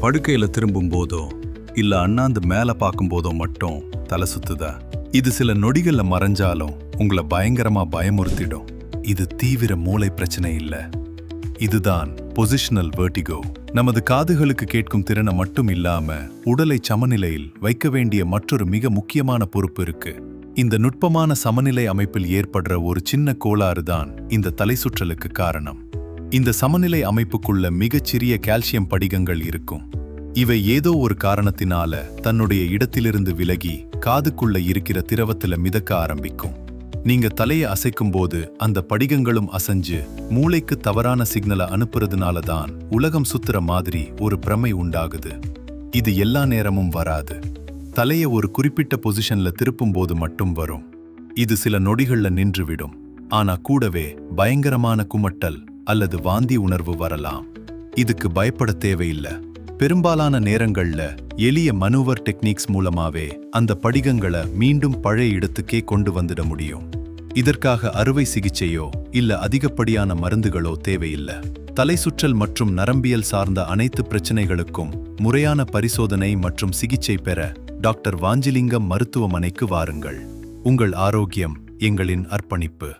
படுக்கையில திரும்பும் போதோ இல்ல அண்ணாந்து மேல பார்க்கும் போதோ மட்டும் தலை சுத்துதா? இது சில நொடிகள்ல மறைஞ்சாலும் உங்களை பயங்கரமா பயமுறுத்திடும். இது தீவிர மூளை பிரச்சனை இல்ல, இதுதான் பொசிஷனல் வெர்டிகோ. நமது காதுகளுக்கு கேட்கும் திறனை மட்டும் இல்லாம உடலை சமநிலையில் வைக்க வேண்டிய மற்றொரு மிக முக்கியமான பொறுப்பு இருக்கு. இந்த நுட்பமான சமநிலை அமைப்பில் ஏற்படுற ஒரு சின்ன கோளாறு தான் இந்த தலை சுற்றலுக்கு காரணம். இந்த சமநிலை அமைப்புக்குள்ள மிகச்சிறிய கால்சியம் படிகங்கள் இருக்கும். இவை ஏதோ ஒரு காரணத்தினால தன்னுடைய இடத்திலிருந்து விலகி காதுக்குள்ள இருக்கிற திரவத்துல மிதக்க ஆரம்பிக்கும். நீங்க தலையை அசைக்கும் போது அந்த படிகங்களும் அசைஞ்சு மூளைக்கு தவறான சிக்னலை அனுப்புறதுனால தான் உலகம் சுத்துற மாதிரி ஒரு பிரமை உண்டாகுது. இது எல்லா நேரமும் வராது. தலையை ஒரு குறிப்பிட்ட பொசிஷன்ல திருப்பும் போது மட்டும் வரும். இது சில நொடிகள்ல நின்றுவிடும். ஆனா கூடவே பயங்கரமான குமட்டல் அல்லது வாந்தி உணர்வு வரலாம். இதுக்கு பயப்பட தேவையில்லை. பெரும்பாலான நேரங்கள்ல எளிய மனூவர் டெக்னிக்ஸ் மூலமாவே அந்த படிகங்களை மீண்டும் பழைய இடத்துக்கே கொண்டு வந்துட முடியும். இதற்காக அறுவை சிகிச்சையோ இல்ல அதிகப்படியான மருந்துகளோ தேவையில்லை. தலை சுற்றல் மற்றும் நரம்பியல் சார்ந்த அனைத்து பிரச்சனைகளுக்கும் முறையான பரிசோதனை மற்றும் சிகிச்சை பெற டாக்டர் வாஞ்சிலிங்கம் மருத்துவமனைக்கு வாருங்கள். உங்கள் ஆரோக்கியம் எங்களின் அர்ப்பணிப்பு.